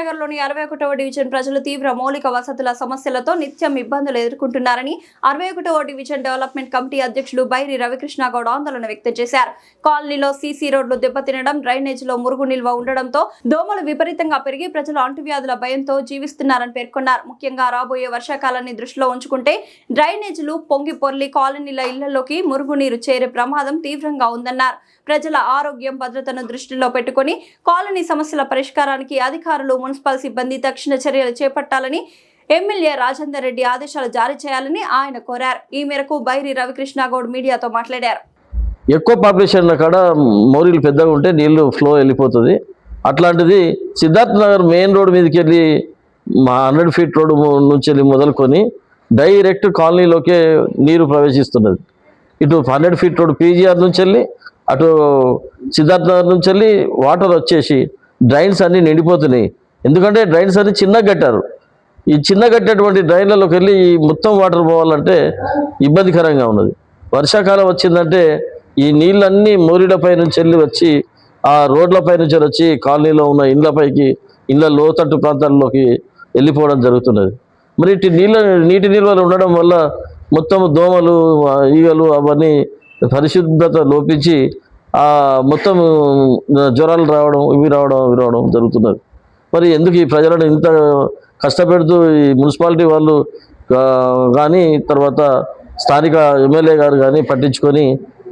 నగర్లోని 61వ డివిజన్ ప్రజలు తీవ్ర మౌలిక వసతుల సమస్యలతో నిత్యం ఇబ్బందులు ఎదుర్కొంటున్నారని 61వ డివిజన్ డెవలప్మెంట్ కమిటీ అధ్యక్షులు బైరి రవికృష్ణ గౌడ్ ఆందోళన వ్యక్తం చేశారు. కాలనీలో సీసీ రోడ్లు దెబ్బతినడం, డ్రైనేజీలో మురుగు నిల్వ ఉండడంతో దోమలు విపరీతంగా పెరిగి ప్రజలు అంటువ్యాధుల భయంతో జీవిస్తున్నారని పేర్కొన్నారు. ముఖ్యంగా రాబోయే వర్షాకాలాన్ని దృష్టిలో ఉంచుకుంటే డ్రైనేజీలు పొంగి పొర్లి కాలనీల ఇళ్లలోకి మురుగునీరు చేరే ప్రమాదం తీవ్రంగా ఉందన్నారు. ప్రజల ఆరోగ్యం భద్రతను దృష్టిలో పెట్టుకుని కాలనీ సమస్యల పరిష్కారానికి అధికారులు, మున్సిపల్ సిబ్బంది తక్షణ చర్యలు చేపట్టాలని ఎమ్మెల్యే రాజేందర్ రెడ్డి ఆదేశాలు జారీ చేయాలని ఆయన కోరారు. ఈ మేరకు బైరి రవికృష్ణ గౌడ్ మీడియాతో మాట్లాడారు. ఎక్కువ పాపులేషన్ కాడ మోరీలు పెద్దగా ఉంటే నీళ్లు ఫ్లో వెళ్ళిపోతుంది. అట్లాంటిది సిద్ధార్థ నగర్ మెయిన్ రోడ్ మీదకి వెళ్ళి 100 ఫీట్ రోడ్ నుంచి వెళ్ళి మొదలుకొని డైరెక్ట్ కాలనీలోకే నీరు ప్రవేశిస్తున్నది. ఇటు 100 ఫీట్ రోడ్ పీజీఆర్ నుంచి వెళ్ళి అటు సిద్ధార్థ నగర్ నుంచి వెళ్ళి వాటర్ వచ్చేసి డ్రైన్స్ అన్నీ నిండిపోతున్నాయి. ఎందుకంటే డ్రైన్స్ అన్ని చిన్నగా కట్టారు. ఈ చిన్న కట్టేటువంటి డ్రైన్లలోకి వెళ్ళి మొత్తం వాటర్ పోవాలంటే ఇబ్బందికరంగా ఉన్నది. వర్షాకాలం వచ్చిందంటే ఈ నీళ్ళన్నీ మోరీలపై నుంచి వెళ్ళి వచ్చి ఆ రోడ్లపై నుంచి వచ్చి కాలనీలో ఉన్న ఇండ్లపైకి, ఇండ్ల లోతట్టు ప్రాంతాల్లోకి వెళ్ళిపోవడం జరుగుతున్నది. మరి ఇటు నీటి నిల్వలు ఉండడం వల్ల మొత్తం దోమలు, ఈగలు అవన్నీ పరిశుభ్రత లోపించి మొత్తం జ్వరాలు రావడం, ఇవి రావడం జరుగుతున్నది. మరి ఎందుకు ఈ ప్రజలను ఇంత కష్టపెడుతూ ఈ మున్సిపాలిటీ వాళ్ళు కానీ, తర్వాత స్థానిక ఎమ్మెల్యే గారు కానీ పట్టించుకొని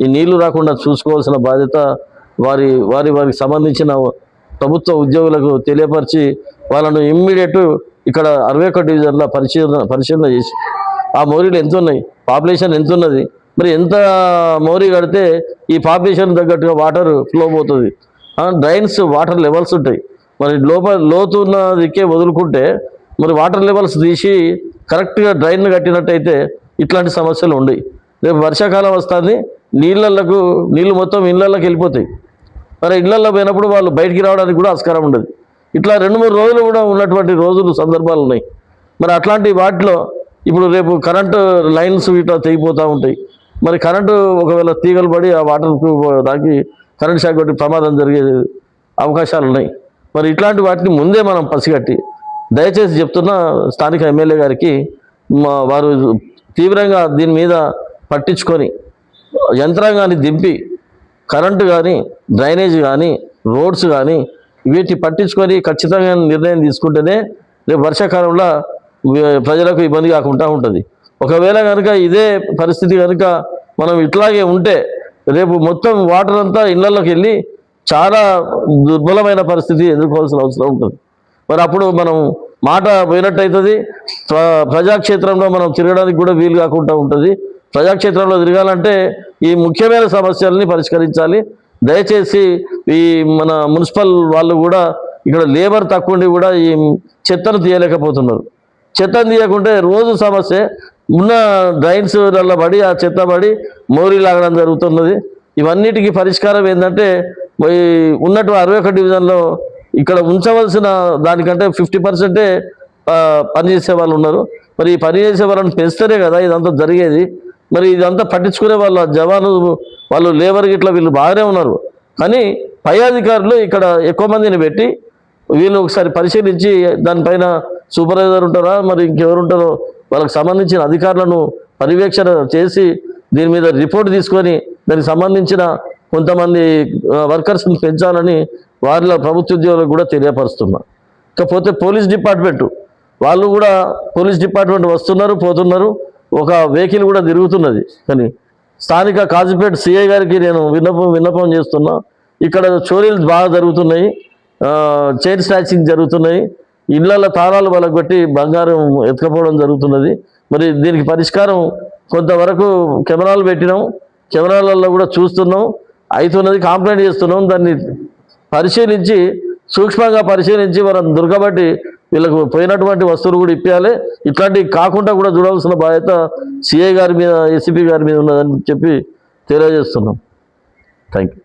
ఈ నీళ్లు రాకుండా చూసుకోవాల్సిన బాధ్యత వారికి సంబంధించిన ప్రభుత్వ ఉద్యోగులకు తెలియపరిచి వాళ్ళను ఇమ్మీడియట్ ఇక్కడ 61 డివిజన్ల పరిశీలన చేసి ఆ మోరీలు ఎంత ఉన్నాయి, పాపులేషన్ ఎంత ఉన్నది, మరి ఎంత మోరీ కడితే ఈ పాపులేషన్ తగ్గట్టుగా వాటర్ ఫ్లో పోతుంది. డ్రైన్స్ వాటర్ లెవెల్స్ ఉంటాయి. మరి లోతు ఉన్న దిక్కే వదులుకుంటే మరి వాటర్ లెవెల్స్ తీసి కరెక్ట్గా డ్రైన్ కట్టినట్టయితే ఇట్లాంటి సమస్యలు ఉండవు. రేపు వర్షాకాలం వస్తుంది, నీళ్ళు మొత్తం ఇళ్ళల్లోకి వెళ్ళిపోతాయి. మరి ఇళ్ళల్లో పోయినప్పుడు వాళ్ళు బయటికి రావడానికి కూడా ఆస్కారం ఉండదు. ఇట్లా 2-3 రోజులు కూడా ఉన్నటువంటి సందర్భాలు ఉన్నాయి. మరి అట్లాంటి వాటిలో ఇప్పుడు రేపు కరెంటు లైన్స్ ఇట్లా తెగిపోతూ ఉంటాయి. మరి కరెంటు ఒకవేళ తీగలు పడి ఆ వాటర్కు దాకి కరెంట్ షాక్ కొట్టి ప్రమాదం జరిగే అవకాశాలు ఉన్నాయి. మరి ఇట్లాంటి వాటిని ముందే మనం పసిగట్టి దయచేసి చెప్తున్న స్థానిక ఎమ్మెల్యే గారికి వారు తీవ్రంగా దీని మీద పట్టించుకొని యంత్రాంగాన్ని దింపి కరెంటు కానీ, డ్రైనేజ్ కానీ, రోడ్స్ కానీ వీటిని పట్టించుకొని ఖచ్చితంగా నిర్ణయం తీసుకుంటేనే రేపు వర్షాకాలంలో ప్రజలకు ఇబ్బంది కాకుండా ఉంటుంది. ఒకవేళ కనుక ఇదే పరిస్థితి కనుక మనం ఇట్లాగే ఉంటే రేపు మొత్తం వాటర్ అంతా ఇళ్లలోకి వెళ్ళి చాలా దుర్బలమైన పరిస్థితి ఎదుర్కోవాల్సిన అవసరం ఉంటుంది. మరి అప్పుడు మనం మాట పోయినట్టు అవుతుంది. ప్రజాక్షేత్రంలో మనం తిరగడానికి కూడా వీలు కాకుండా ఉంటుంది. ప్రజాక్షేత్రంలో తిరగాలంటే ఈ ముఖ్యమైన సమస్యల్ని పరిష్కరించాలి. దయచేసి ఈ మన మున్సిపల్ వాళ్ళు కూడా ఇక్కడ లేబర్ తక్కువ ఉండి కూడా ఈ చెత్తను తీయలేకపోతున్నారు. చెత్తను తీయకుంటే రోజు సమస్య ఉన్న డ్రైన్స్ వల్ల పడి ఆ చెత్త పడి మోరీ లాగడం జరుగుతున్నది. ఇవన్నిటికీ పరిష్కారం ఏంటంటే ఉన్నట్టు 61 డివిజన్లో ఇక్కడ ఉంచవలసిన దానికంటే 50% పనిచేసే వాళ్ళు ఉన్నారు. మరి ఈ పనిచేసే వాళ్ళని పెంచితేనే కదా ఇదంతా జరిగేది. మరి ఇదంతా పట్టించుకునే వాళ్ళ జవాను వాళ్ళు లేబర్ గిట్లా వీళ్ళు బాగానే ఉన్నారు. కానీ పై అధికారులు ఇక్కడ ఎక్కువ మందిని పెట్టి వీళ్ళు ఒకసారి పరిశీలించి దానిపైన సూపర్వైజర్ ఉంటారా మరి ఇంకెవరు ఉంటారో వాళ్ళకి సంబంధించిన అధికారులను పర్యవేక్షణ చేసి దీని మీద రిపోర్ట్ తీసుకొని దానికి సంబంధించిన కొంతమంది వర్కర్స్ని పెంచాలని వారిలో ప్రభుత్వ ఉద్యోగులకు కూడా తెలియపరుస్తున్నా. ఇకపోతే పోలీస్ డిపార్ట్మెంటు వాళ్ళు కూడా వస్తున్నారు పోతున్నారు. ఒక వెహికల్ కూడా తిరుగుతున్నది. కానీ స్థానిక కాజీపేట సిఐ గారికి నేను విన్నపం చేస్తున్నా. ఇక్కడ చోరీలు బాగా జరుగుతున్నాయి, చైన్ స్నాచింగ్ జరుగుతున్నాయి, ఇళ్లలో తాళాలు పలగొట్టి బంగారం ఎత్తుకపోవడం జరుగుతున్నది. మరి దీనికి పరిష్కారం కొంతవరకు కెమెరాలు పెట్టినాం, కెమెరాలలో కూడా చూస్తున్నాం, అవుతున్నది, కంప్లైంట్ చేస్తున్నాం. దాన్ని సూక్ష్మంగా పరిశీలించి మనం దొరకబట్టి వీళ్ళకు పోయినటువంటి వస్తువులు కూడా ఇప్పించాలి. ఇట్లాంటివి కాకుండా కూడా చూడాల్సిన బాధ్యత సిఐ గారి మీద, ఏసీపీ గారి మీద ఉన్నదని చెప్పి తెలియజేస్తున్నాం. Thank you.